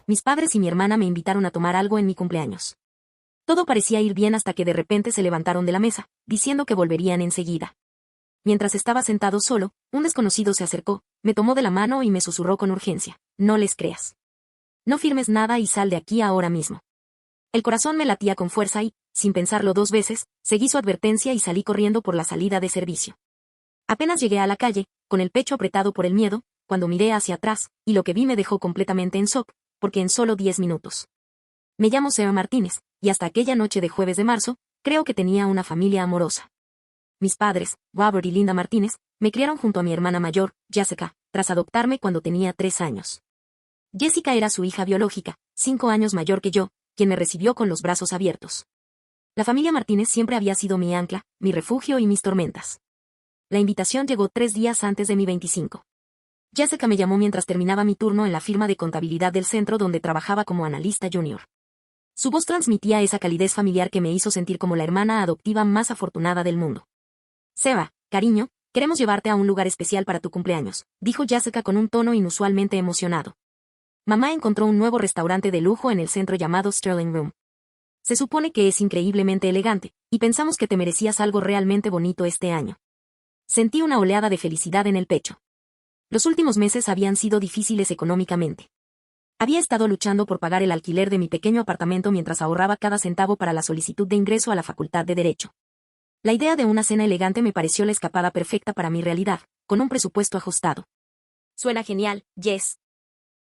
mis padres y mi hermana me invitaron a tomar algo en mi cumpleaños. Todo parecía ir bien hasta que de repente se levantaron de la mesa, diciendo que volverían enseguida. Mientras estaba sentado solo, un desconocido se acercó, me tomó de la mano y me susurró con urgencia: no les creas. No firmes nada y sal de aquí ahora mismo. El corazón me latía con fuerza y, sin pensarlo 2 veces, seguí su advertencia y salí corriendo por la salida de servicio. Apenas llegué a la calle, con el pecho apretado por el miedo, cuando miré hacia atrás, y lo que vi me dejó completamente en shock, porque en solo 10 minutos. Me llamo Seba Martínez, y hasta aquella noche de jueves de marzo, creo que tenía una familia amorosa. Mis padres, Robert y Linda Martínez, me criaron junto a mi hermana mayor, Jessica, tras adoptarme cuando tenía 3 años. Jessica era su hija biológica, 5 años mayor que yo, quien me recibió con los brazos abiertos. La familia Martínez siempre había sido mi ancla, mi refugio y mis tormentas. La invitación llegó 3 días antes de mi 25. Jessica me llamó mientras terminaba mi turno en la firma de contabilidad del centro donde trabajaba como analista junior. Su voz transmitía esa calidez familiar que me hizo sentir como la hermana adoptiva más afortunada del mundo. Seba, cariño, queremos llevarte a un lugar especial para tu cumpleaños, dijo Jessica con un tono inusualmente emocionado. Mamá encontró un nuevo restaurante de lujo en el centro llamado Sterling Room. Se supone que es increíblemente elegante, y pensamos que te merecías algo realmente bonito este año. Sentí una oleada de felicidad en el pecho. Los últimos meses habían sido difíciles económicamente. Había estado luchando por pagar el alquiler de mi pequeño apartamento mientras ahorraba cada centavo para la solicitud de ingreso a la Facultad de Derecho. La idea de una cena elegante me pareció la escapada perfecta para mi realidad, con un presupuesto ajustado. Suena genial, Jess.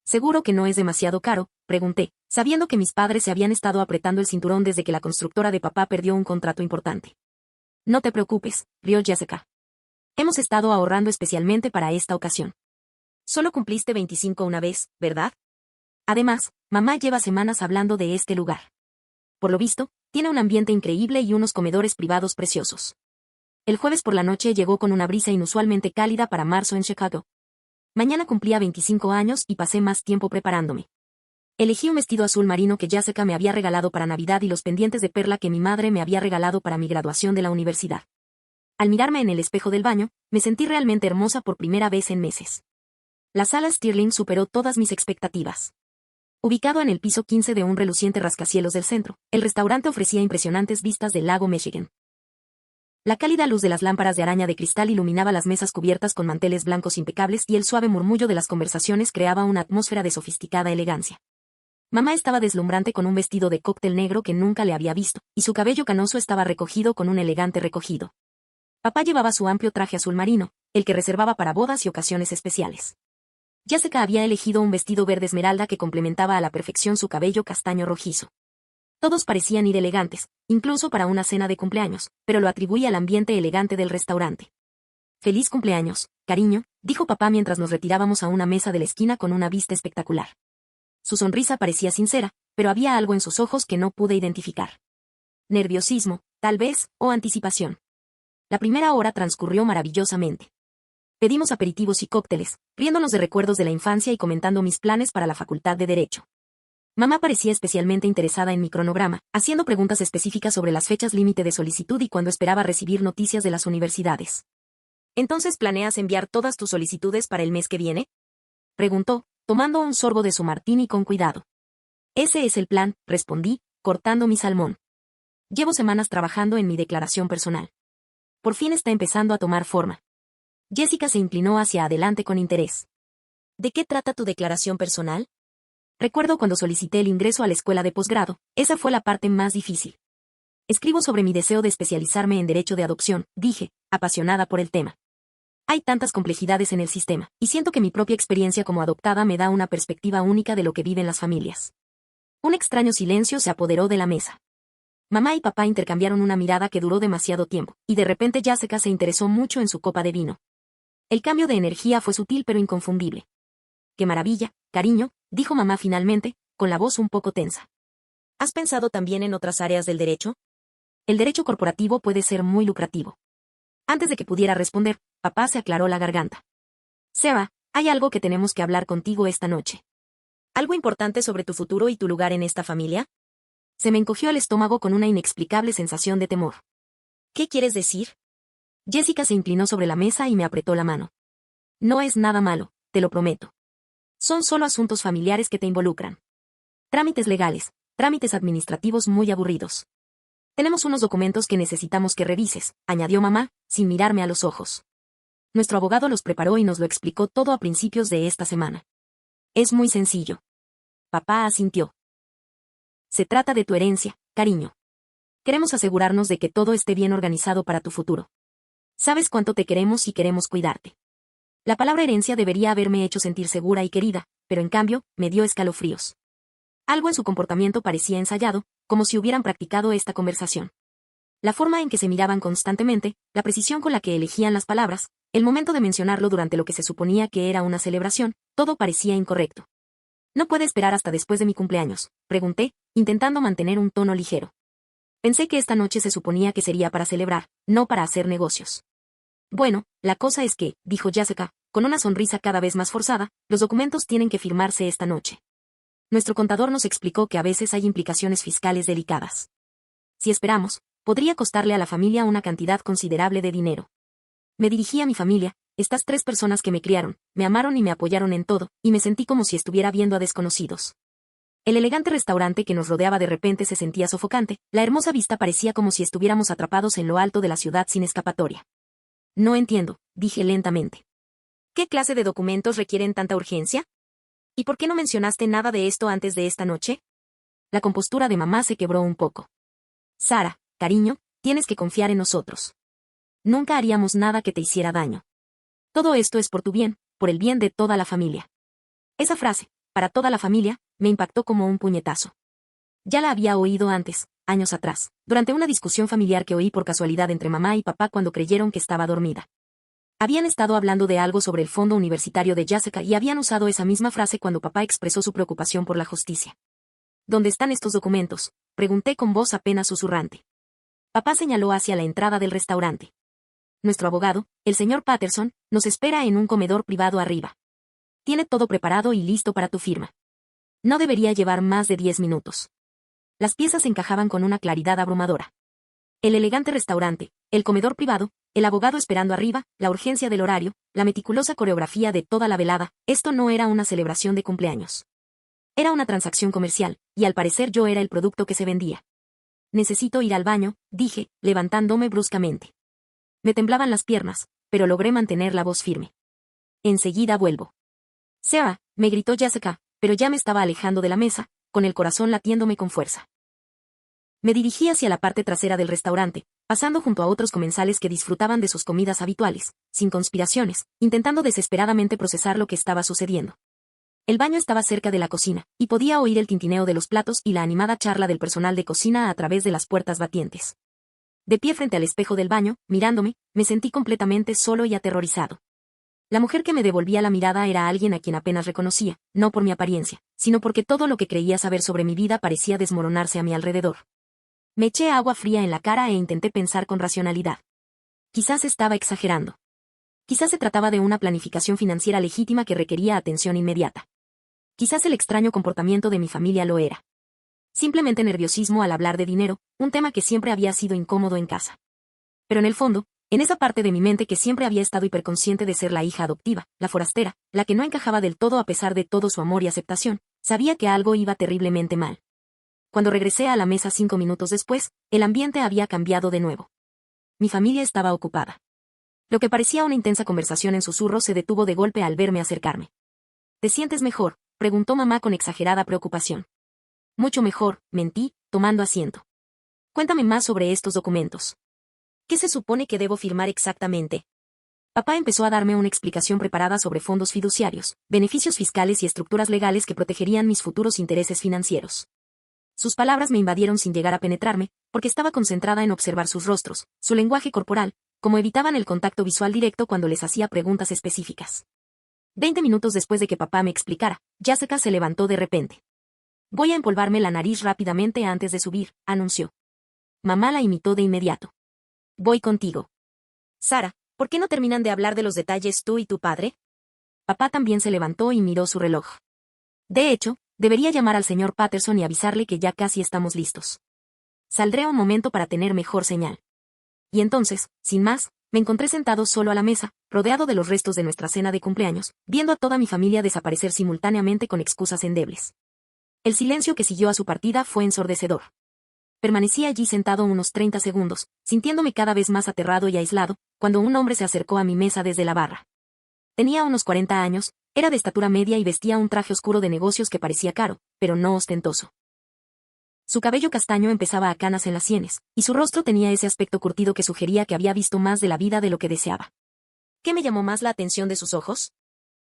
¿Seguro que no es demasiado caro?, pregunté, sabiendo que mis padres se habían estado apretando el cinturón desde que la constructora de papá perdió un contrato importante. No te preocupes, rió Jessica. Hemos estado ahorrando especialmente para esta ocasión. Solo cumpliste 25 una vez, ¿verdad? Además, mamá lleva semanas hablando de este lugar. Por lo visto, tiene un ambiente increíble y unos comedores privados preciosos. El jueves por la noche llegó con una brisa inusualmente cálida para marzo en Chicago. Mañana cumplía 25 años y pasé más tiempo preparándome. Elegí un vestido azul marino que Jessica me había regalado para Navidad y los pendientes de perla que mi madre me había regalado para mi graduación de la universidad. Al mirarme en el espejo del baño, me sentí realmente hermosa por primera vez en meses. La sala Stirling superó todas mis expectativas. Ubicado en el piso 15 de un reluciente rascacielos del centro, el restaurante ofrecía impresionantes vistas del lago Michigan. La cálida luz de las lámparas de araña de cristal iluminaba las mesas cubiertas con manteles blancos impecables y el suave murmullo de las conversaciones creaba una atmósfera de sofisticada elegancia. Mamá estaba deslumbrante con un vestido de cóctel negro que nunca le había visto, y su cabello canoso estaba recogido con un elegante recogido. Papá llevaba su amplio traje azul marino, el que reservaba para bodas y ocasiones especiales. Jessica había elegido un vestido verde esmeralda que complementaba a la perfección su cabello castaño rojizo. Todos parecían ir elegantes, incluso para una cena de cumpleaños, pero lo atribuí al ambiente elegante del restaurante. «Feliz cumpleaños, cariño», dijo papá mientras nos retirábamos a una mesa de la esquina con una vista espectacular. Su sonrisa parecía sincera, pero había algo en sus ojos que no pude identificar. Nerviosismo, tal vez, o anticipación. La primera hora transcurrió maravillosamente. Pedimos aperitivos y cócteles, riéndonos de recuerdos de la infancia y comentando mis planes para la Facultad de Derecho. Mamá parecía especialmente interesada en mi cronograma, haciendo preguntas específicas sobre las fechas límite de solicitud y cuándo esperaba recibir noticias de las universidades. ¿Entonces planeas enviar todas tus solicitudes para el mes que viene?, preguntó, tomando un sorbo de su martini con cuidado. Ese es el plan, respondí, cortando mi salmón. Llevo semanas trabajando en mi declaración personal. Por fin está empezando a tomar forma. Jessica se inclinó hacia adelante con interés. ¿De qué trata tu declaración personal? Recuerdo cuando solicité el ingreso a la escuela de posgrado, esa fue la parte más difícil. Escribo sobre mi deseo de especializarme en derecho de adopción, dije, apasionada por el tema. Hay tantas complejidades en el sistema, y siento que mi propia experiencia como adoptada me da una perspectiva única de lo que viven las familias. Un extraño silencio se apoderó de la mesa. Mamá y papá intercambiaron una mirada que duró demasiado tiempo, y de repente Jessica se interesó mucho en su copa de vino. El cambio de energía fue sutil pero inconfundible. «¡Qué maravilla, cariño!», dijo mamá finalmente, con la voz un poco tensa. ¿Has pensado también en otras áreas del derecho? El derecho corporativo puede ser muy lucrativo. Antes de que pudiera responder, papá se aclaró la garganta. Seba, hay algo que tenemos que hablar contigo esta noche. ¿Algo importante sobre tu futuro y tu lugar en esta familia? Se me encogió el estómago con una inexplicable sensación de temor. ¿Qué quieres decir? Jessica se inclinó sobre la mesa y me apretó la mano. No es nada malo, te lo prometo. Son solo asuntos familiares que te involucran. Trámites legales, trámites administrativos muy aburridos. Tenemos unos documentos que necesitamos que revises, añadió mamá, sin mirarme a los ojos. Nuestro abogado los preparó y nos lo explicó todo a principios de esta semana. Es muy sencillo. Papá asintió. Se trata de tu herencia, cariño. Queremos asegurarnos de que todo esté bien organizado para tu futuro. Sabes cuánto te queremos y queremos cuidarte. La palabra herencia debería haberme hecho sentir segura y querida, pero en cambio, me dio escalofríos. Algo en su comportamiento parecía ensayado, como si hubieran practicado esta conversación. La forma en que se miraban constantemente, la precisión con la que elegían las palabras, el momento de mencionarlo durante lo que se suponía que era una celebración, todo parecía incorrecto. ¿No puede esperar hasta después de mi cumpleaños?, pregunté, intentando mantener un tono ligero. Pensé que esta noche se suponía que sería para celebrar, no para hacer negocios. Bueno, la cosa es que, dijo Jessica, con una sonrisa cada vez más forzada, los documentos tienen que firmarse esta noche. Nuestro contador nos explicó que a veces hay implicaciones fiscales delicadas. Si esperamos, podría costarle a la familia una cantidad considerable de dinero. Me dirigí a mi familia, estas 3 personas que me criaron, me amaron y me apoyaron en todo, y me sentí como si estuviera viendo a desconocidos. El elegante restaurante que nos rodeaba de repente se sentía sofocante, la hermosa vista parecía como si estuviéramos atrapados en lo alto de la ciudad sin escapatoria. No entiendo, dije lentamente. ¿Qué clase de documentos requieren tanta urgencia? ¿Y por qué no mencionaste nada de esto antes de esta noche? La compostura de mamá se quebró un poco. Sara, cariño, tienes que confiar en nosotros. Nunca haríamos nada que te hiciera daño. Todo esto es por tu bien, por el bien de toda la familia. Esa frase, para toda la familia, me impactó como un puñetazo. Ya la había oído antes, años atrás, durante una discusión familiar que oí por casualidad entre mamá y papá cuando creyeron que estaba dormida. Habían estado hablando de algo sobre el fondo universitario de Jessica y habían usado esa misma frase cuando papá expresó su preocupación por la justicia. ¿Dónde están estos documentos?, pregunté con voz apenas susurrante. Papá señaló hacia la entrada del restaurante. Nuestro abogado, el señor Patterson, nos espera en un comedor privado arriba. Tiene todo preparado y listo para tu firma. No debería llevar más de 10 minutos. Las piezas encajaban con una claridad abrumadora. El elegante restaurante, el comedor privado, el abogado esperando arriba, la urgencia del horario, la meticulosa coreografía de toda la velada, esto no era una celebración de cumpleaños. Era una transacción comercial, y al parecer yo era el producto que se vendía. Necesito ir al baño, dije, levantándome bruscamente. Me temblaban las piernas, pero logré mantener la voz firme. Enseguida vuelvo. Sarah, me gritó Jessica, pero ya me estaba alejando de la mesa, con el corazón latiéndome con fuerza. Me dirigí hacia la parte trasera del restaurante, pasando junto a otros comensales que disfrutaban de sus comidas habituales, sin conspiraciones, intentando desesperadamente procesar lo que estaba sucediendo. El baño estaba cerca de la cocina, y podía oír el tintineo de los platos y la animada charla del personal de cocina a través de las puertas batientes. De pie frente al espejo del baño, mirándome, me sentí completamente solo y aterrorizado. La mujer que me devolvía la mirada era alguien a quien apenas reconocía, no por mi apariencia, sino porque todo lo que creía saber sobre mi vida parecía desmoronarse a mi alrededor. Me eché agua fría en la cara e intenté pensar con racionalidad. Quizás estaba exagerando. Quizás se trataba de una planificación financiera legítima que requería atención inmediata. Quizás el extraño comportamiento de mi familia lo era. Simplemente nerviosismo al hablar de dinero, un tema que siempre había sido incómodo en casa. Pero en el fondo, en esa parte de mi mente que siempre había estado hiperconsciente de ser la hija adoptiva, la forastera, la que no encajaba del todo a pesar de todo su amor y aceptación, sabía que algo iba terriblemente mal. Cuando regresé a la mesa 5 minutos después, el ambiente había cambiado de nuevo. Mi familia estaba ocupada. Lo que parecía una intensa conversación en susurros se detuvo de golpe al verme acercarme. ¿Te sientes mejor?, preguntó mamá con exagerada preocupación. Mucho mejor, mentí, tomando asiento. Cuéntame más sobre estos documentos. ¿Qué se supone que debo firmar exactamente? Papá empezó a darme una explicación preparada sobre fondos fiduciarios, beneficios fiscales y estructuras legales que protegerían mis futuros intereses financieros. Sus palabras me invadieron sin llegar a penetrarme, porque estaba concentrada en observar sus rostros, su lenguaje corporal, como evitaban el contacto visual directo cuando les hacía preguntas específicas. 20 minutos después de que papá me explicara, Jessica se levantó de repente. Voy a empolvarme la nariz rápidamente antes de subir, anunció. Mamá la imitó de inmediato. Voy contigo. Sara, ¿por qué no terminan de hablar de los detalles tú y tu padre? Papá también se levantó y miró su reloj. De hecho, debería llamar al señor Patterson y avisarle que ya casi estamos listos. Saldré un momento para tener mejor señal. Y entonces, sin más, me encontré sentado solo a la mesa, rodeado de los restos de nuestra cena de cumpleaños, viendo a toda mi familia desaparecer simultáneamente con excusas endebles. El silencio que siguió a su partida fue ensordecedor. Permanecí allí sentado unos 30 segundos, sintiéndome cada vez más aterrado y aislado, cuando un hombre se acercó a mi mesa desde la barra. Tenía unos 40 años, era de estatura media y vestía un traje oscuro de negocios que parecía caro, pero no ostentoso. Su cabello castaño empezaba a canas en las sienes, y su rostro tenía ese aspecto curtido que sugería que había visto más de la vida de lo que deseaba. ¿Qué me llamó más la atención de sus ojos?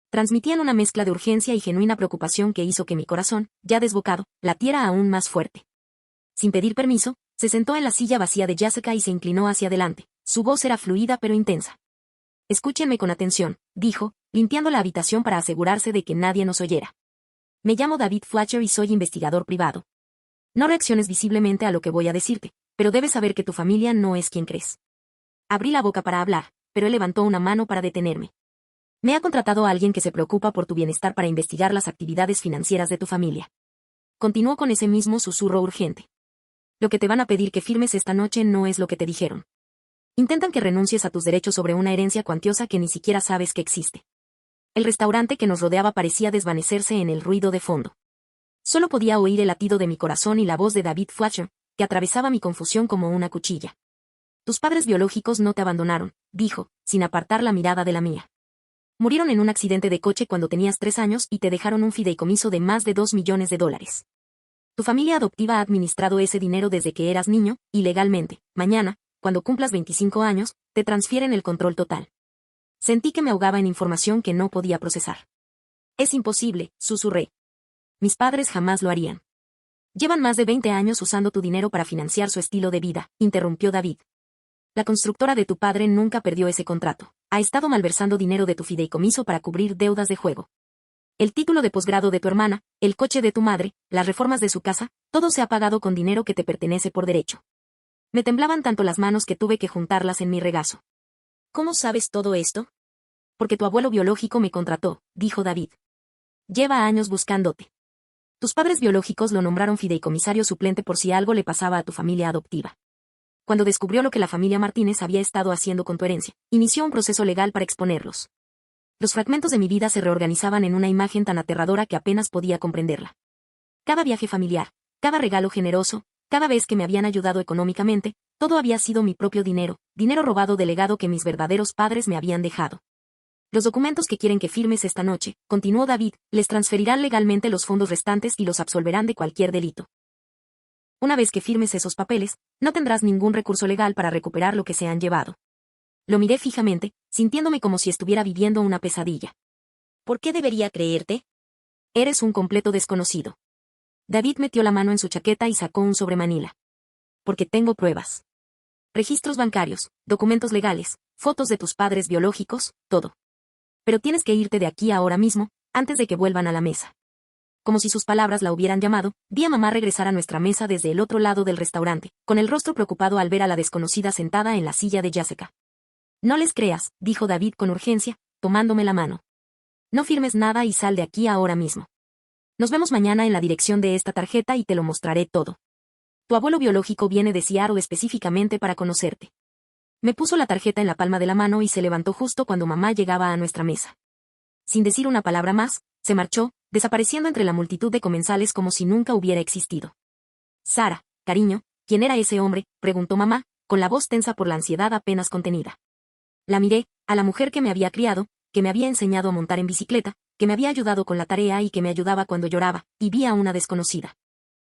Transmitían una mezcla de urgencia y genuina preocupación que hizo que mi corazón, ya desbocado, latiera aún más fuerte. Sin pedir permiso, se sentó en la silla vacía de Jessica y se inclinó hacia adelante. Su voz era fluida pero intensa. Escúchenme con atención, dijo, limpiando la habitación para asegurarse de que nadie nos oyera. Me llamo David Fletcher y soy investigador privado. No reacciones visiblemente a lo que voy a decirte, pero debes saber que tu familia no es quien crees. Abrí la boca para hablar, pero él levantó una mano para detenerme. Me ha contratado a alguien que se preocupa por tu bienestar para investigar las actividades financieras de tu familia. Continuó con ese mismo susurro urgente. Lo que te van a pedir que firmes esta noche no es lo que te dijeron. Intentan que renuncies a tus derechos sobre una herencia cuantiosa que ni siquiera sabes que existe. El restaurante que nos rodeaba parecía desvanecerse en el ruido de fondo. Solo podía oír el latido de mi corazón y la voz de David Fletcher, que atravesaba mi confusión como una cuchilla. Tus padres biológicos no te abandonaron, dijo, sin apartar la mirada de la mía. Murieron en un accidente de coche cuando tenías 3 años y te dejaron un fideicomiso de más de $2 millones. Tu familia adoptiva ha administrado ese dinero desde que eras niño, y legalmente, mañana, cuando cumplas 25 años, te transfieren el control total. Sentí que me ahogaba en información que no podía procesar. Es imposible, susurré. Mis padres jamás lo harían. Llevan más de 20 años usando tu dinero para financiar su estilo de vida, interrumpió David. La constructora de tu padre nunca perdió ese contrato. Ha estado malversando dinero de tu fideicomiso para cubrir deudas de juego. El título de posgrado de tu hermana, el coche de tu madre, las reformas de su casa, todo se ha pagado con dinero que te pertenece por derecho. Me temblaban tanto las manos que tuve que juntarlas en mi regazo. ¿Cómo sabes todo esto? Porque tu abuelo biológico me contrató, dijo David. Lleva años buscándote. Tus padres biológicos lo nombraron fideicomisario suplente por si algo le pasaba a tu familia adoptiva. Cuando descubrió lo que la familia Martínez había estado haciendo con tu herencia, inició un proceso legal para exponerlos. Los fragmentos de mi vida se reorganizaban en una imagen tan aterradora que apenas podía comprenderla. Cada viaje familiar, cada regalo generoso, cada vez que me habían ayudado económicamente, todo había sido mi propio dinero, dinero robado del legado que mis verdaderos padres me habían dejado. Los documentos que quieren que firmes esta noche, continuó David, les transferirán legalmente los fondos restantes y los absolverán de cualquier delito. Una vez que firmes esos papeles, no tendrás ningún recurso legal para recuperar lo que se han llevado. Lo miré fijamente, sintiéndome como si estuviera viviendo una pesadilla. ¿Por qué debería creerte? Eres un completo desconocido. David metió la mano en su chaqueta y sacó un sobremanila. Porque tengo pruebas. Registros bancarios, documentos legales, fotos de tus padres biológicos, todo. Pero tienes que irte de aquí ahora mismo, antes de que vuelvan a la mesa. Como si sus palabras la hubieran llamado, vi a mamá regresar a nuestra mesa desde el otro lado del restaurante, con el rostro preocupado al ver a la desconocida sentada en la silla de Jessica. No les creas, dijo David con urgencia, tomándome la mano. No firmes nada y sal de aquí ahora mismo. Nos vemos mañana en la dirección de esta tarjeta y te lo mostraré todo. Tu abuelo biológico viene de Seattle específicamente para conocerte. Me puso la tarjeta en la palma de la mano y se levantó justo cuando mamá llegaba a nuestra mesa. Sin decir una palabra más, se marchó, desapareciendo entre la multitud de comensales como si nunca hubiera existido. Sara, cariño, ¿quién era ese hombre?, preguntó mamá, con la voz tensa por la ansiedad apenas contenida. La miré, a la mujer que me había criado, que me había enseñado a montar en bicicleta, que me había ayudado con la tarea y que me ayudaba cuando lloraba, y vi a una desconocida.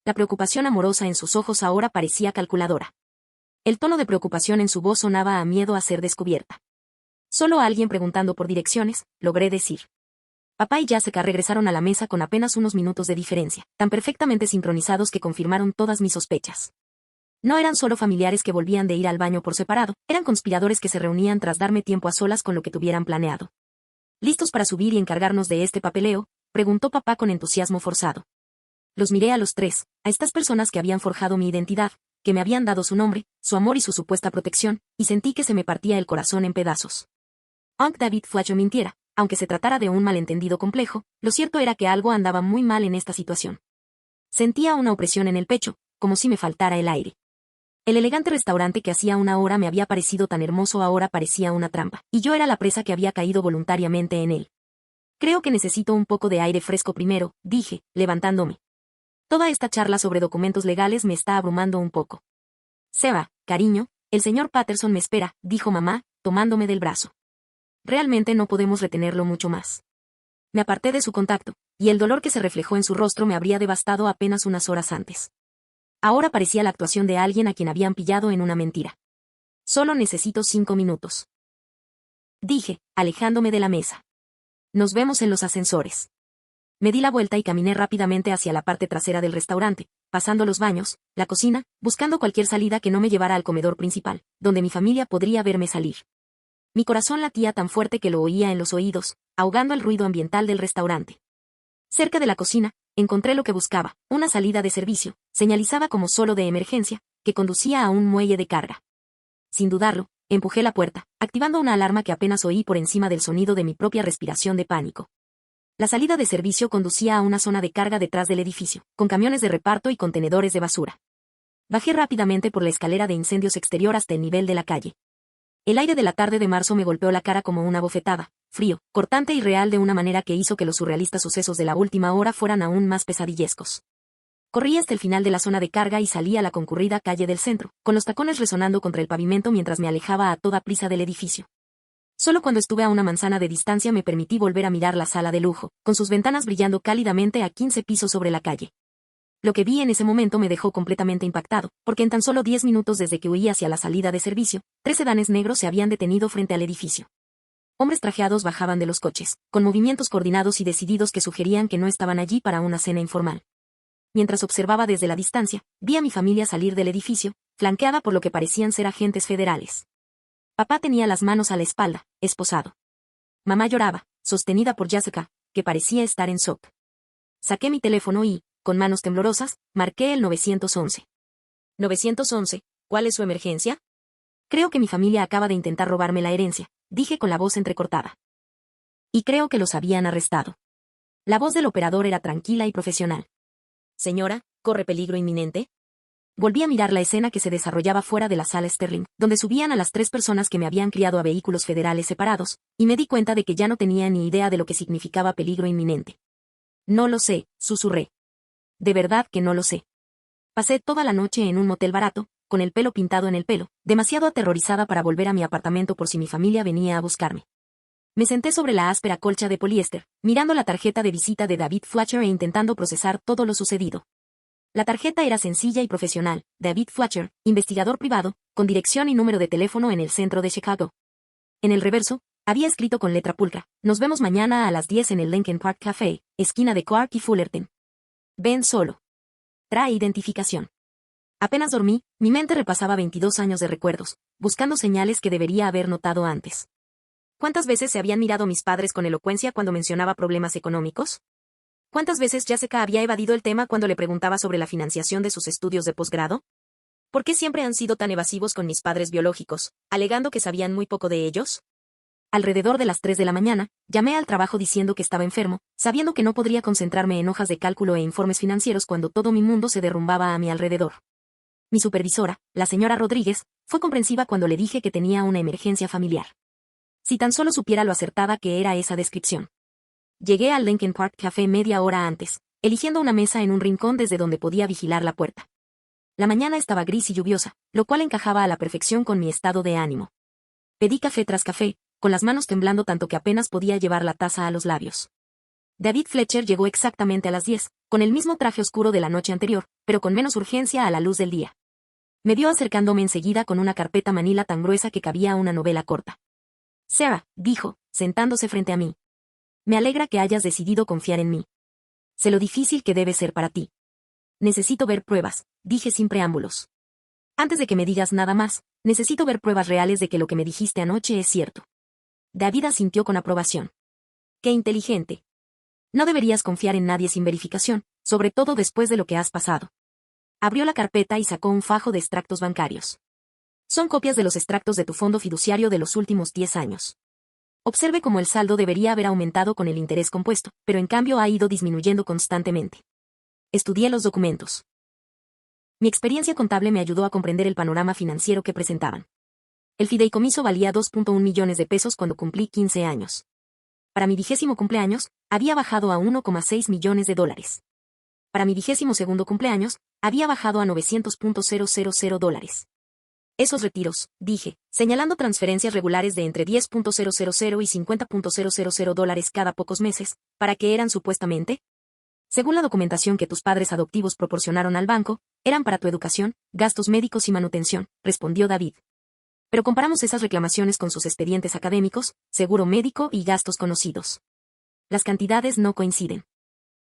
La preocupación amorosa en sus ojos ahora parecía calculadora. El tono de preocupación en su voz sonaba a miedo a ser descubierta. Solo alguien preguntando por direcciones, logré decir. Papá y Jessica regresaron a la mesa con apenas unos minutos de diferencia, tan perfectamente sincronizados que confirmaron todas mis sospechas. No eran solo familiares que volvían de ir al baño por separado, eran conspiradores que se reunían tras darme tiempo a solas con lo que tuvieran planeado. ¿Listos para subir y encargarnos de este papeleo?, preguntó papá con entusiasmo forzado. Los miré a los tres, a estas personas que habían forjado mi identidad, que me habían dado su nombre, su amor y su supuesta protección, y sentí que se me partía el corazón en pedazos. Aunque David Fletcher mintiera, aunque se tratara de un malentendido complejo, lo cierto era que algo andaba muy mal en esta situación. Sentía una opresión en el pecho, como si me faltara el aire. El elegante restaurante que hacía una hora me había parecido tan hermoso ahora parecía una trampa, y yo era la presa que había caído voluntariamente en él. Creo que necesito un poco de aire fresco primero, dije, levantándome. Toda esta charla sobre documentos legales me está abrumando un poco. Seba, cariño, el señor Patterson me espera, dijo mamá, tomándome del brazo. Realmente no podemos retenerlo mucho más. Me aparté de su contacto, y el dolor que se reflejó en su rostro me habría devastado apenas unas horas antes. Ahora parecía la actuación de alguien a quien habían pillado en una mentira. Solo necesito 5 minutos. Dije, alejándome de la mesa. Nos vemos en los ascensores. Me di la vuelta y caminé rápidamente hacia la parte trasera del restaurante, pasando los baños, la cocina, buscando cualquier salida que no me llevara al comedor principal, donde mi familia podría verme salir. Mi corazón latía tan fuerte que lo oía en los oídos, ahogando el ruido ambiental del restaurante. Cerca de la cocina, encontré lo que buscaba, una salida de servicio, señalizada como solo de emergencia, que conducía a un muelle de carga. Sin dudarlo, empujé la puerta, activando una alarma que apenas oí por encima del sonido de mi propia respiración de pánico. La salida de servicio conducía a una zona de carga detrás del edificio, con camiones de reparto y contenedores de basura. Bajé rápidamente por la escalera de incendios exterior hasta el nivel de la calle. El aire de la tarde de marzo me golpeó la cara como una bofetada, frío, cortante y real de una manera que hizo que los surrealistas sucesos de la última hora fueran aún más pesadillescos. Corrí hasta el final de la zona de carga y salí a la concurrida calle del centro, con los tacones resonando contra el pavimento mientras me alejaba a toda prisa del edificio. Solo cuando estuve a una manzana de distancia me permití volver a mirar la sala de lujo, con sus ventanas brillando cálidamente a 15 pisos sobre la calle. Lo que vi en ese momento me dejó completamente impactado, porque en tan solo 10 minutos desde que huí hacia la salida de servicio, 3 sedanes negros se habían detenido frente al edificio. Hombres trajeados bajaban de los coches, con movimientos coordinados y decididos que sugerían que no estaban allí para una cena informal. Mientras observaba desde la distancia, vi a mi familia salir del edificio, flanqueada por lo que parecían ser agentes federales. Papá tenía las manos a la espalda, esposado. Mamá lloraba, sostenida por Jessica, que parecía estar en shock. Saqué mi teléfono y, con manos temblorosas, marqué el 911. 911, ¿cuál es su emergencia? Creo que mi familia acaba de intentar robarme la herencia, dije con la voz entrecortada. Y creo que los habían arrestado. La voz del operador era tranquila y profesional. Señora, ¿corre peligro inminente? Volví a mirar la escena que se desarrollaba fuera de la sala Sterling, donde subían a las 3 personas que me habían criado a vehículos federales separados, y me di cuenta de que ya no tenía ni idea de lo que significaba peligro inminente. No lo sé, susurré. De verdad que no lo sé. Pasé toda la noche en un motel barato, con el pelo pintado en el pelo, demasiado aterrorizada para volver a mi apartamento por si mi familia venía a buscarme. Me senté sobre la áspera colcha de poliéster, mirando la tarjeta de visita de David Fletcher e intentando procesar todo lo sucedido. La tarjeta era sencilla y profesional, David Fletcher, investigador privado, con dirección y número de teléfono en el centro de Chicago. En el reverso, había escrito con letra pulcra, nos vemos mañana a las 10 en el Lincoln Park Café, esquina de Clark y Fullerton. Ven solo. Trae identificación. Apenas dormí, mi mente repasaba 22 años de recuerdos, buscando señales que debería haber notado antes. ¿Cuántas veces se habían mirado mis padres con elocuencia cuando mencionaba problemas económicos? ¿Cuántas veces Jessica había evadido el tema cuando le preguntaba sobre la financiación de sus estudios de posgrado? ¿Por qué siempre han sido tan evasivos con mis padres biológicos, alegando que sabían muy poco de ellos? Alrededor de las 3 de la mañana, llamé al trabajo diciendo que estaba enfermo, sabiendo que no podría concentrarme en hojas de cálculo e informes financieros cuando todo mi mundo se derrumbaba a mi alrededor. Mi supervisora, la señora Rodríguez, fue comprensiva cuando le dije que tenía una emergencia familiar. Si tan solo supiera lo acertada que era esa descripción. Llegué al Lincoln Park Café media hora antes, eligiendo una mesa en un rincón desde donde podía vigilar la puerta. La mañana estaba gris y lluviosa, lo cual encajaba a la perfección con mi estado de ánimo. Pedí café tras café, con las manos temblando tanto que apenas podía llevar la taza a los labios. David Fletcher llegó exactamente a las 10, con el mismo traje oscuro de la noche anterior, pero con menos urgencia a la luz del día. Me vio acercándome enseguida con una carpeta manila tan gruesa que cabía una novela corta. Sarah, dijo, sentándose frente a mí. Me alegra que hayas decidido confiar en mí. Sé lo difícil que debe ser para ti. Necesito ver pruebas, dije sin preámbulos. Antes de que me digas nada más, necesito ver pruebas reales de que lo que me dijiste anoche es cierto. David asintió con aprobación. ¡Qué inteligente! No deberías confiar en nadie sin verificación, sobre todo después de lo que has pasado. Abrió la carpeta y sacó un fajo de extractos bancarios. Son copias de los extractos de tu fondo fiduciario de los últimos 10 años. Observe cómo el saldo debería haber aumentado con el interés compuesto, pero en cambio ha ido disminuyendo constantemente. Estudié los documentos. Mi experiencia contable me ayudó a comprender el panorama financiero que presentaban. El fideicomiso valía 2.1 millones de pesos cuando cumplí 15 años. Para mi 20º cumpleaños, había bajado a 1,6 millones de dólares. para mi 22º cumpleaños, había bajado a $900.000. Esos retiros, dije, señalando transferencias regulares de entre $10.000 y $50.000 cada pocos meses, ¿para qué eran supuestamente? Según la documentación que tus padres adoptivos proporcionaron al banco, eran para tu educación, gastos médicos y manutención, respondió David. Pero comparamos esas reclamaciones con sus expedientes académicos, seguro médico y gastos conocidos. Las cantidades no coinciden.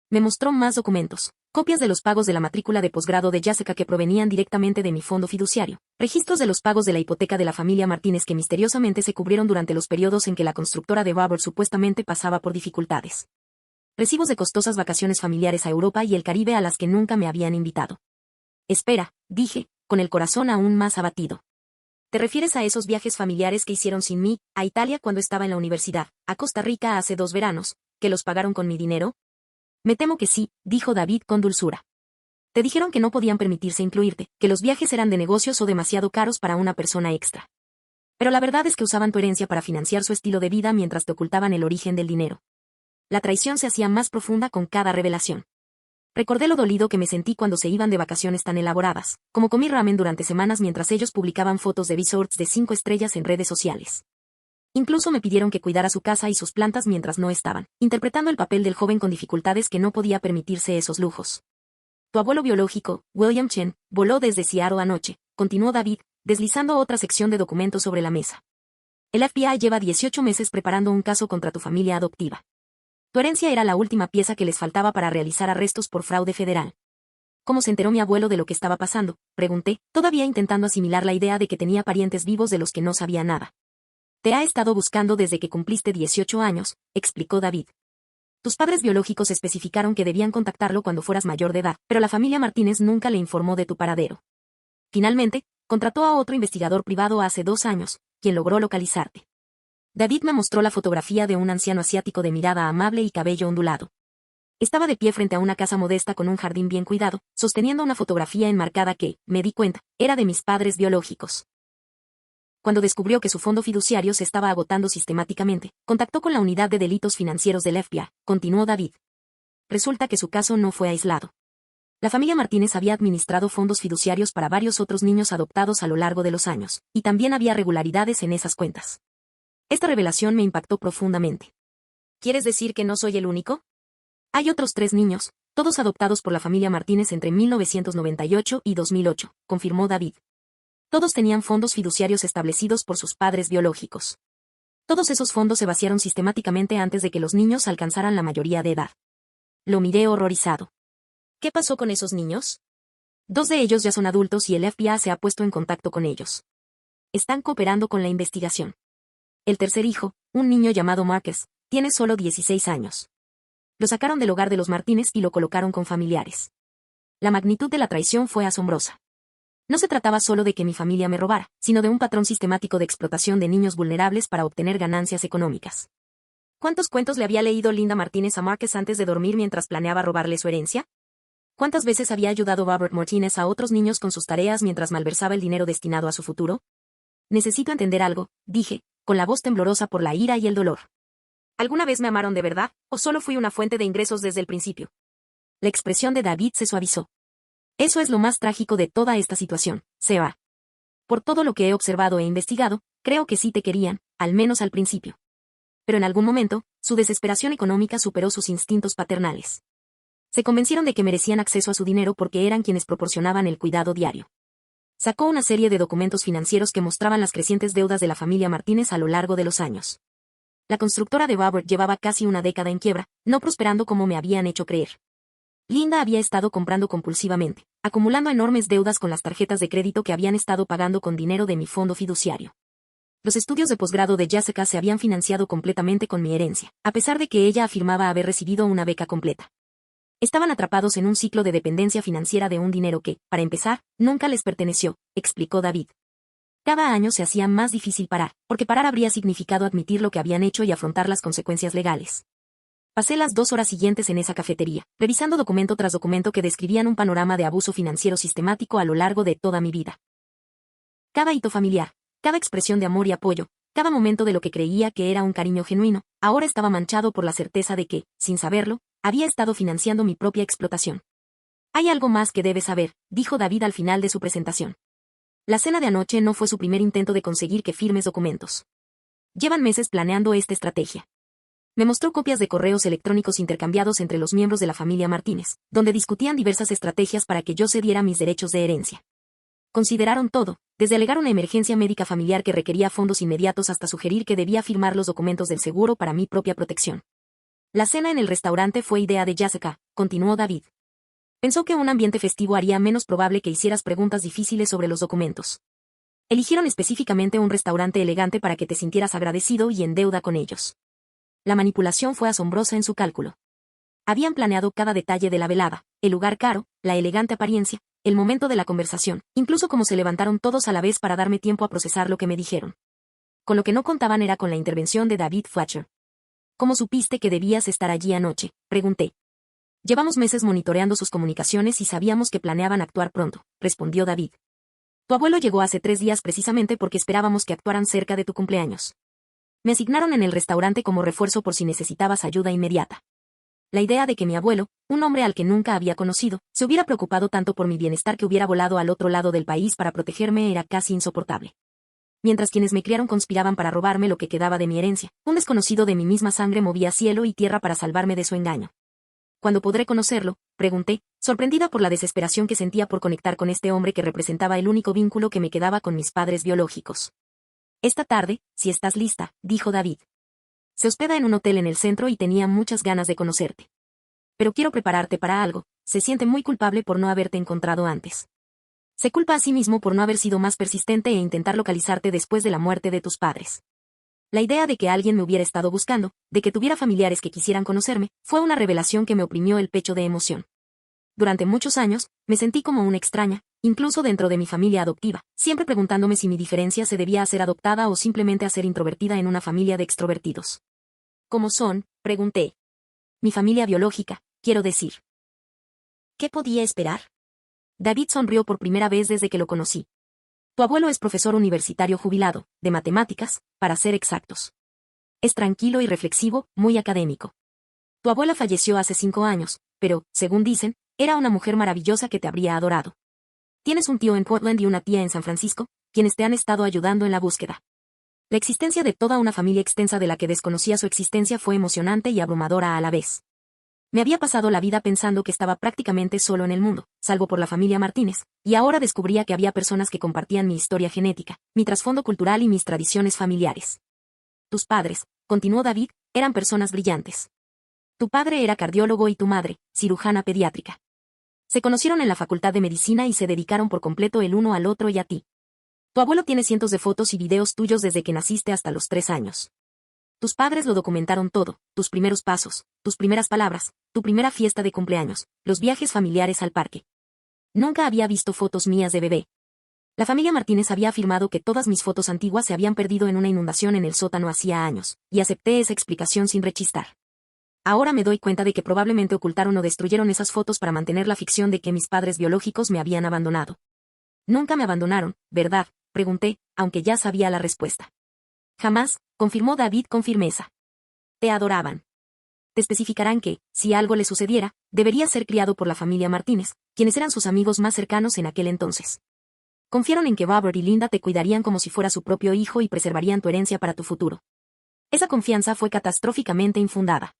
Me mostró más documentos, copias de los pagos de la matrícula de posgrado de Jessica que provenían directamente de mi fondo fiduciario, registros de los pagos de la hipoteca de la familia Martínez que misteriosamente se cubrieron durante los periodos en que la constructora de Robert supuestamente pasaba por dificultades. Recibos de costosas vacaciones familiares a Europa y el Caribe a las que nunca me habían invitado. Espera, dije, con el corazón aún más abatido. ¿Te refieres a esos viajes familiares que hicieron sin mí, a Italia cuando estaba en la universidad, a Costa Rica hace 2 veranos, que los pagaron con mi dinero? Me temo que sí, dijo David con dulzura. Te dijeron que no podían permitirse incluirte, que los viajes eran de negocios o demasiado caros para una persona extra. Pero la verdad es que usaban tu herencia para financiar su estilo de vida mientras te ocultaban el origen del dinero. La traición se hacía más profunda con cada revelación. Recordé lo dolido que me sentí cuando se iban de vacaciones tan elaboradas, como comí ramen durante semanas mientras ellos publicaban fotos de resorts de 5 estrellas en redes sociales. Incluso me pidieron que cuidara su casa y sus plantas mientras no estaban, interpretando el papel del joven con dificultades que no podía permitirse esos lujos. Tu abuelo biológico, William Chen, voló desde Seattle anoche, continuó David, deslizando otra sección de documentos sobre la mesa. El FBI lleva 18 meses preparando un caso contra tu familia adoptiva. Tu herencia era la última pieza que les faltaba para realizar arrestos por fraude federal. ¿Cómo se enteró mi abuelo de lo que estaba pasando?, pregunté, todavía intentando asimilar la idea de que tenía parientes vivos de los que no sabía nada. Te ha estado buscando desde que cumpliste 18 años, explicó David. Tus padres biológicos especificaron que debían contactarlo cuando fueras mayor de edad, pero la familia Martínez nunca le informó de tu paradero. Finalmente, contrató a otro investigador privado hace 2 años, quien logró localizarte. David me mostró la fotografía de un anciano asiático de mirada amable y cabello ondulado. Estaba de pie frente a una casa modesta con un jardín bien cuidado, sosteniendo una fotografía enmarcada que, me di cuenta, era de mis padres biológicos. Cuando descubrió que su fondo fiduciario se estaba agotando sistemáticamente, contactó con la unidad de delitos financieros del FBI, continuó David. Resulta que su caso no fue aislado. La familia Martínez había administrado fondos fiduciarios para varios otros niños adoptados a lo largo de los años, y también había irregularidades en esas cuentas. Esta revelación me impactó profundamente. ¿Quieres decir que no soy el único? Hay otros 3 niños, todos adoptados por la familia Martínez entre 1998 y 2008, confirmó David. Todos tenían fondos fiduciarios establecidos por sus padres biológicos. Todos esos fondos se vaciaron sistemáticamente antes de que los niños alcanzaran la mayoría de edad. Lo miré horrorizado. ¿Qué pasó con esos niños? 2 de ellos ya son adultos y el FBI se ha puesto en contacto con ellos. Están cooperando con la investigación. El tercer hijo, un niño llamado Marcus, tiene solo 16 años. Lo sacaron del hogar de los Martínez y lo colocaron con familiares. La magnitud de la traición fue asombrosa. No se trataba solo de que mi familia me robara, sino de un patrón sistemático de explotación de niños vulnerables para obtener ganancias económicas. ¿Cuántos cuentos le había leído Linda Martínez a Marcus antes de dormir mientras planeaba robarle su herencia? ¿Cuántas veces había ayudado Robert Martínez a otros niños con sus tareas mientras malversaba el dinero destinado a su futuro? Necesito entender algo, dije, con la voz temblorosa por la ira y el dolor. ¿Alguna vez me amaron de verdad, o solo fui una fuente de ingresos desde el principio? La expresión de David se suavizó. Eso es lo más trágico de toda esta situación, Seba. Por todo lo que he observado e investigado, creo que sí te querían, al menos al principio. Pero en algún momento, su desesperación económica superó sus instintos paternales. Se convencieron de que merecían acceso a su dinero porque eran quienes proporcionaban el cuidado diario. Sacó una serie de documentos financieros que mostraban las crecientes deudas de la familia Martínez a lo largo de los años. La constructora de Robert llevaba casi una década en quiebra, no prosperando como me habían hecho creer. Linda había estado comprando compulsivamente, acumulando enormes deudas con las tarjetas de crédito que habían estado pagando con dinero de mi fondo fiduciario. Los estudios de posgrado de Jessica se habían financiado completamente con mi herencia, a pesar de que ella afirmaba haber recibido una beca completa. Estaban atrapados en un ciclo de dependencia financiera de un dinero que, para empezar, nunca les perteneció, explicó David. Cada año se hacía más difícil parar, porque parar habría significado admitir lo que habían hecho y afrontar las consecuencias legales. Pasé las 2 horas siguientes en esa cafetería, revisando documento tras documento que describían un panorama de abuso financiero sistemático a lo largo de toda mi vida. Cada hito familiar, cada expresión de amor y apoyo, cada momento de lo que creía que era un cariño genuino, ahora estaba manchado por la certeza de que, sin saberlo, había estado financiando mi propia explotación. Hay algo más que debes saber, dijo David al final de su presentación. La cena de anoche no fue su primer intento de conseguir que firmes documentos. Llevan meses planeando esta estrategia. Me mostró copias de correos electrónicos intercambiados entre los miembros de la familia Martínez, donde discutían diversas estrategias para que yo cediera mis derechos de herencia. Consideraron todo, desde alegar una emergencia médica familiar que requería fondos inmediatos hasta sugerir que debía firmar los documentos del seguro para mi propia protección. La cena en el restaurante fue idea de Jessica, continuó David. Pensó que un ambiente festivo haría menos probable que hicieras preguntas difíciles sobre los documentos. Eligieron específicamente un restaurante elegante para que te sintieras agradecido y en deuda con ellos. La manipulación fue asombrosa en su cálculo. Habían planeado cada detalle de la velada, el lugar caro, la elegante apariencia, el momento de la conversación, incluso cómo se levantaron todos a la vez para darme tiempo a procesar lo que me dijeron. Con lo que no contaban era con la intervención de David Fletcher. ¿Cómo supiste que debías estar allí anoche?, pregunté. Llevamos meses monitoreando sus comunicaciones y sabíamos que planeaban actuar pronto, respondió David. Tu abuelo llegó hace 3 días precisamente porque esperábamos que actuaran cerca de tu cumpleaños. Me asignaron en el restaurante como refuerzo por si necesitabas ayuda inmediata. La idea de que mi abuelo, un hombre al que nunca había conocido, se hubiera preocupado tanto por mi bienestar que hubiera volado al otro lado del país para protegerme era casi insoportable. Mientras quienes me criaron conspiraban para robarme lo que quedaba de mi herencia, un desconocido de mi misma sangre movía cielo y tierra para salvarme de su engaño. ¿Cuándo podré conocerlo?, pregunté, sorprendida por la desesperación que sentía por conectar con este hombre que representaba el único vínculo que me quedaba con mis padres biológicos. Esta tarde, si estás lista, dijo David. Se hospeda en un hotel en el centro y tenía muchas ganas de conocerte. Pero quiero prepararte para algo, se siente muy culpable por no haberte encontrado antes. Se culpa a sí mismo por no haber sido más persistente e intentar localizarte después de la muerte de tus padres. La idea de que alguien me hubiera estado buscando, de que tuviera familiares que quisieran conocerme, fue una revelación que me oprimió el pecho de emoción. Durante muchos años, me sentí como una extraña, incluso dentro de mi familia adoptiva, siempre preguntándome si mi diferencia se debía a ser adoptada o simplemente a ser introvertida en una familia de extrovertidos. ¿Cómo son?, pregunté. Mi familia biológica, quiero decir. ¿Qué podía esperar? David sonrió por primera vez desde que lo conocí. Tu abuelo es profesor universitario jubilado, de matemáticas, para ser exactos. Es tranquilo y reflexivo, muy académico. Tu abuela falleció hace 5 años, pero, según dicen, era una mujer maravillosa que te habría adorado. Tienes un tío en Portland y una tía en San Francisco, quienes te han estado ayudando en la búsqueda. La existencia de toda una familia extensa de la que desconocía su existencia fue emocionante y abrumadora a la vez. Me había pasado la vida pensando que estaba prácticamente solo en el mundo, salvo por la familia Martínez, y ahora descubría que había personas que compartían mi historia genética, mi trasfondo cultural y mis tradiciones familiares. Tus padres, continuó David, eran personas brillantes. Tu padre era cardiólogo y tu madre, cirujana pediátrica. Se conocieron en la Facultad de Medicina y se dedicaron por completo el uno al otro y a ti. Tu abuelo tiene cientos de fotos y videos tuyos desde que naciste hasta los 3 años. Tus padres lo documentaron todo, tus primeros pasos, tus primeras palabras, tu primera fiesta de cumpleaños, los viajes familiares al parque. Nunca había visto fotos mías de bebé. La familia Martínez había afirmado que todas mis fotos antiguas se habían perdido en una inundación en el sótano hacía años, y acepté esa explicación sin rechistar. Ahora me doy cuenta de que probablemente ocultaron o destruyeron esas fotos para mantener la ficción de que mis padres biológicos me habían abandonado. Nunca me abandonaron, ¿verdad?, pregunté, aunque ya sabía la respuesta. Jamás, confirmó David con firmeza. Te adoraban. Te especificarán que, si algo le sucediera, debería ser criado por la familia Martínez, quienes eran sus amigos más cercanos en aquel entonces. Confiaron en que Robert y Linda te cuidarían como si fuera su propio hijo y preservarían tu herencia para tu futuro. Esa confianza fue catastróficamente infundada.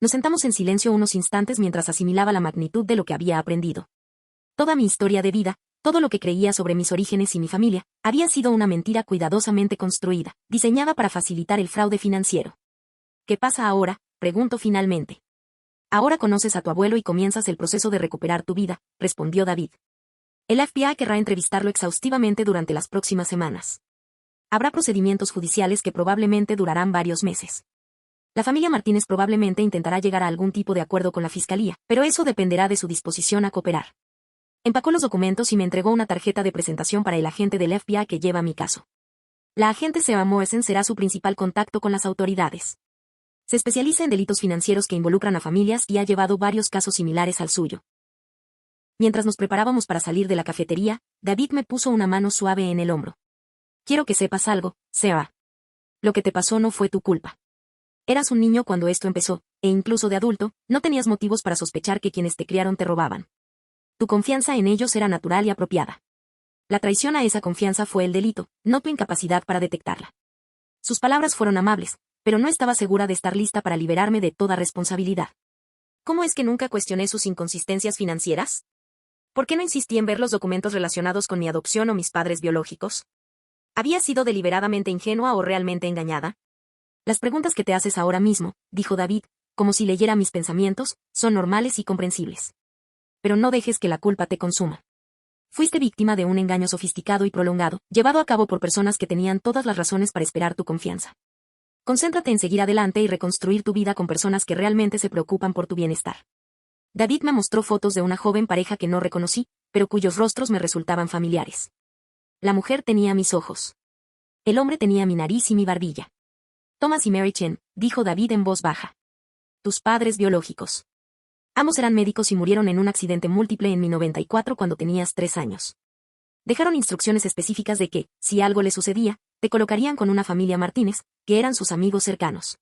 Nos sentamos en silencio unos instantes mientras asimilaba la magnitud de lo que había aprendido. Toda mi historia de vida, todo lo que creía sobre mis orígenes y mi familia, había sido una mentira cuidadosamente construida, diseñada para facilitar el fraude financiero. ¿Qué pasa ahora?, pregunto finalmente. Ahora conoces a tu abuelo y comienzas el proceso de recuperar tu vida, respondió David. El FBI querrá entrevistarlo exhaustivamente durante las próximas semanas. Habrá procedimientos judiciales que probablemente durarán varios meses. La familia Martínez probablemente intentará llegar a algún tipo de acuerdo con la fiscalía, pero eso dependerá de su disposición a cooperar. Empacó los documentos y me entregó una tarjeta de presentación para el agente del FBI que lleva mi caso. La agente Sarah Morrison será su principal contacto con las autoridades. Se especializa en delitos financieros que involucran a familias y ha llevado varios casos similares al suyo. Mientras nos preparábamos para salir de la cafetería, David me puso una mano suave en el hombro. Quiero que sepas algo, Sarah. Lo que te pasó no fue tu culpa. Eras un niño cuando esto empezó, e incluso de adulto, no tenías motivos para sospechar que quienes te criaron te robaban. Tu confianza en ellos era natural y apropiada. La traición a esa confianza fue el delito, no tu incapacidad para detectarla. Sus palabras fueron amables, pero no estaba segura de estar lista para liberarme de toda responsabilidad. ¿Cómo es que nunca cuestioné sus inconsistencias financieras? ¿Por qué no insistí en ver los documentos relacionados con mi adopción o mis padres biológicos? ¿Había sido deliberadamente ingenua o realmente engañada? Las preguntas que te haces ahora mismo, dijo David, como si leyera mis pensamientos, son normales y comprensibles. Pero no dejes que la culpa te consuma. Fuiste víctima de un engaño sofisticado y prolongado, llevado a cabo por personas que tenían todas las razones para esperar tu confianza. Concéntrate en seguir adelante y reconstruir tu vida con personas que realmente se preocupan por tu bienestar. David me mostró fotos de una joven pareja que no reconocí, pero cuyos rostros me resultaban familiares. La mujer tenía mis ojos. El hombre tenía mi nariz y mi barbilla. Thomas y Mary Chen, dijo David en voz baja. Tus padres biológicos. Ambos eran médicos y murieron en un accidente múltiple en 1994 cuando tenías 3 años. Dejaron instrucciones específicas de que, si algo le sucedía, te colocarían con una familia Martínez, que eran sus amigos cercanos.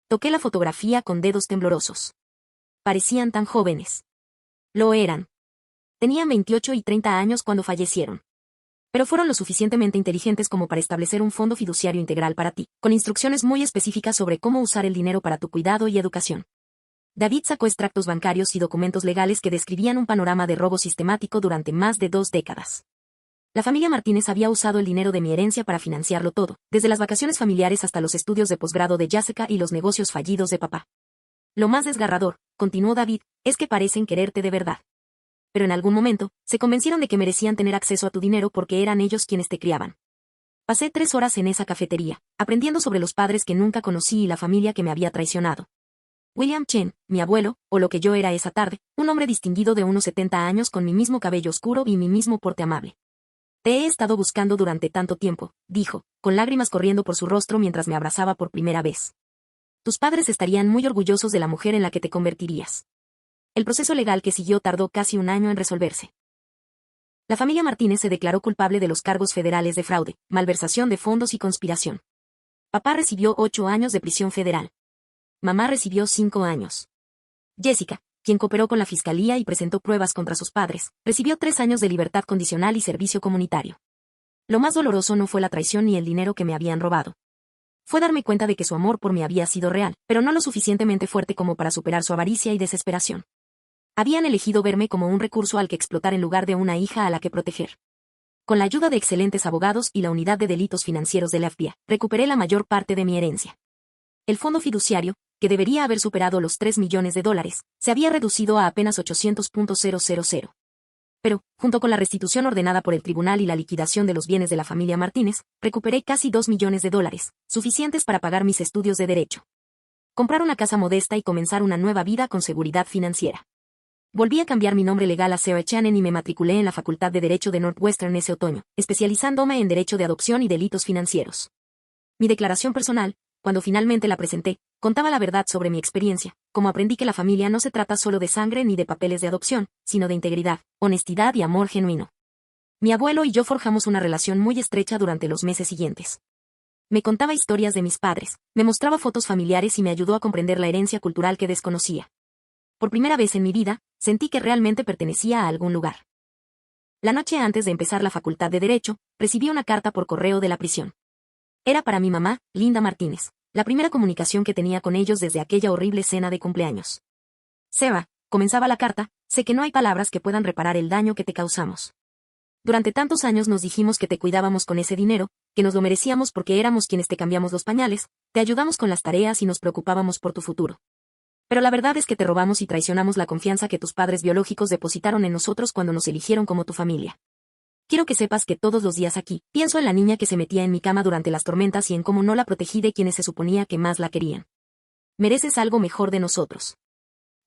Toqué la fotografía con dedos temblorosos. Parecían tan jóvenes. Lo eran. Tenían 28 y 30 años cuando fallecieron. Pero fueron lo suficientemente inteligentes como para establecer un fondo fiduciario integral para ti, con instrucciones muy específicas sobre cómo usar el dinero para tu cuidado y educación. David sacó extractos bancarios y documentos legales que describían un panorama de robo sistemático durante más de 2 décadas. La familia Martínez había usado el dinero de mi herencia para financiarlo todo, desde las vacaciones familiares hasta los estudios de posgrado de Jessica y los negocios fallidos de papá. Lo más desgarrador, continuó David, es que parecen quererte de verdad. Pero en algún momento, se convencieron de que merecían tener acceso a tu dinero porque eran ellos quienes te criaban. Pasé 3 horas en esa cafetería, aprendiendo sobre los padres que nunca conocí y la familia que me había traicionado. William Chen, mi abuelo, o lo que yo era esa tarde, un hombre distinguido de unos 70 años con mi mismo cabello oscuro y mi mismo porte amable. Te he estado buscando durante tanto tiempo, dijo, con lágrimas corriendo por su rostro mientras me abrazaba por primera vez. Tus padres estarían muy orgullosos de la mujer en la que te convertirías. El proceso legal que siguió tardó casi un año en resolverse. La familia Martínez se declaró culpable de los cargos federales de fraude, malversación de fondos y conspiración. Papá recibió 8 años de prisión federal. Mamá recibió 5 años. Jessica, quien cooperó con la fiscalía y presentó pruebas contra sus padres, recibió 3 años de libertad condicional y servicio comunitario. Lo más doloroso no fue la traición ni el dinero que me habían robado. Fue darme cuenta de que su amor por mí había sido real, pero no lo suficientemente fuerte como para superar su avaricia y desesperación. Habían elegido verme como un recurso al que explotar en lugar de una hija a la que proteger. Con la ayuda de excelentes abogados y la unidad de delitos financieros de la FBI, recuperé la mayor parte de mi herencia. El fondo fiduciario, que debería haber superado los $3 millones, se había reducido a apenas 800.000. Pero, junto con la restitución ordenada por el tribunal y la liquidación de los bienes de la familia Martínez, recuperé casi $2 millones, suficientes para pagar mis estudios de derecho. Comprar una casa modesta y comenzar una nueva vida con seguridad financiera. Volví a cambiar mi nombre legal a Sarah Chanen y me matriculé en la Facultad de Derecho de Northwestern ese otoño, especializándome en Derecho de Adopción y Delitos Financieros. Mi declaración personal, cuando finalmente la presenté, contaba la verdad sobre mi experiencia, como aprendí que la familia no se trata solo de sangre ni de papeles de adopción, sino de integridad, honestidad y amor genuino. Mi abuelo y yo forjamos una relación muy estrecha durante los meses siguientes. Me contaba historias de mis padres, me mostraba fotos familiares y me ayudó a comprender la herencia cultural que desconocía. Por primera vez en mi vida, sentí que realmente pertenecía a algún lugar. La noche antes de empezar la facultad de Derecho, recibí una carta por correo de la prisión. Era para mi mamá, Linda Martínez, la primera comunicación que tenía con ellos desde aquella horrible cena de cumpleaños. Sarah, comenzaba la carta, sé que no hay palabras que puedan reparar el daño que te causamos. Durante tantos años nos dijimos que te cuidábamos con ese dinero, que nos lo merecíamos porque éramos quienes te cambiamos los pañales, te ayudamos con las tareas y nos preocupábamos por tu futuro. Pero la verdad es que te robamos y traicionamos la confianza que tus padres biológicos depositaron en nosotros cuando nos eligieron como tu familia. Quiero que sepas que todos los días aquí, pienso en la niña que se metía en mi cama durante las tormentas y en cómo no la protegí de quienes se suponía que más la querían. Mereces algo mejor de nosotros.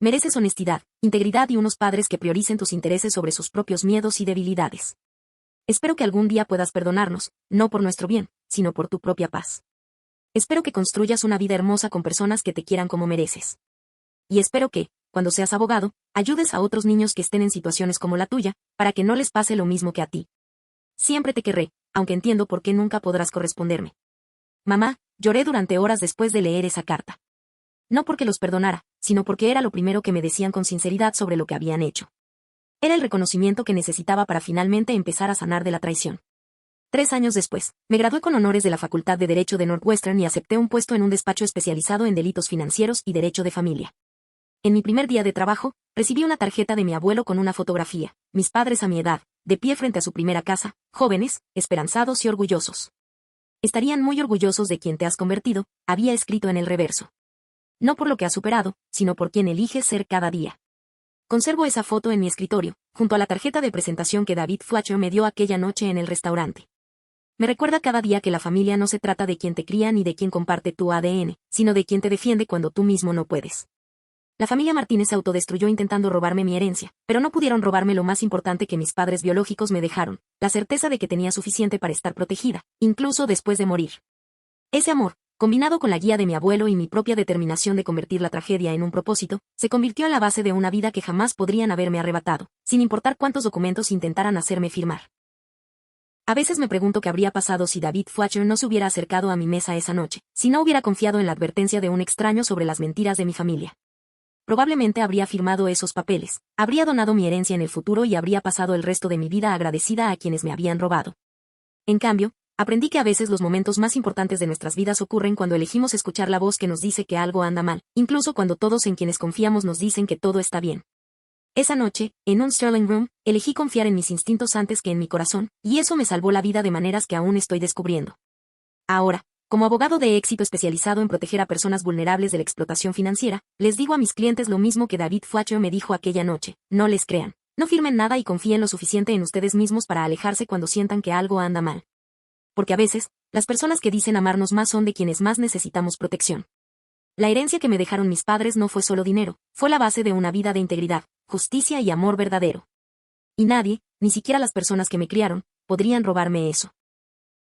Mereces honestidad, integridad y unos padres que prioricen tus intereses sobre sus propios miedos y debilidades. Espero que algún día puedas perdonarnos, no por nuestro bien, sino por tu propia paz. Espero que construyas una vida hermosa con personas que te quieran como mereces. Y espero que, cuando seas abogado, ayudes a otros niños que estén en situaciones como la tuya, para que no les pase lo mismo que a ti. Siempre te querré, aunque entiendo por qué nunca podrás corresponderme. Mamá, lloré durante horas después de leer esa carta. No porque los perdonara, sino porque era lo primero que me decían con sinceridad sobre lo que habían hecho. Era el reconocimiento que necesitaba para finalmente empezar a sanar de la traición. 3 años después, me gradué con honores de la Facultad de Derecho de Northwestern y acepté un puesto en un despacho especializado en delitos financieros y derecho de familia. En mi primer día de trabajo, recibí una tarjeta de mi abuelo con una fotografía, mis padres a mi edad, de pie frente a su primera casa, jóvenes, esperanzados y orgullosos. Estarían muy orgullosos de quien te has convertido, había escrito en el reverso. No por lo que has superado, sino por quien eliges ser cada día. Conservo esa foto en mi escritorio, junto a la tarjeta de presentación que David Fletcher me dio aquella noche en el restaurante. Me recuerda cada día que la familia no se trata de quien te cría ni de quien comparte tu ADN, sino de quien te defiende cuando tú mismo no puedes. La familia Martínez se autodestruyó intentando robarme mi herencia, pero no pudieron robarme lo más importante que mis padres biológicos me dejaron, la certeza de que tenía suficiente para estar protegida, incluso después de morir. Ese amor, combinado con la guía de mi abuelo y mi propia determinación de convertir la tragedia en un propósito, se convirtió en la base de una vida que jamás podrían haberme arrebatado, sin importar cuántos documentos intentaran hacerme firmar. A veces me pregunto qué habría pasado si David Fletcher no se hubiera acercado a mi mesa esa noche, si no hubiera confiado en la advertencia de un extraño sobre las mentiras de mi familia. Probablemente habría firmado esos papeles, habría donado mi herencia en el futuro y habría pasado el resto de mi vida agradecida a quienes me habían robado. En cambio, aprendí que a veces los momentos más importantes de nuestras vidas ocurren cuando elegimos escuchar la voz que nos dice que algo anda mal, incluso cuando todos en quienes confiamos nos dicen que todo está bien. Esa noche, en un Sterling Room, elegí confiar en mis instintos antes que en mi corazón, y eso me salvó la vida de maneras que aún estoy descubriendo. Ahora, como abogado de éxito especializado en proteger a personas vulnerables de la explotación financiera, les digo a mis clientes lo mismo que David Fletcher me dijo aquella noche: no les crean. No firmen nada y confíen lo suficiente en ustedes mismos para alejarse cuando sientan que algo anda mal. Porque a veces, las personas que dicen amarnos más son de quienes más necesitamos protección. La herencia que me dejaron mis padres no fue solo dinero, fue la base de una vida de integridad, justicia y amor verdadero. Y nadie, ni siquiera las personas que me criaron, podrían robarme eso.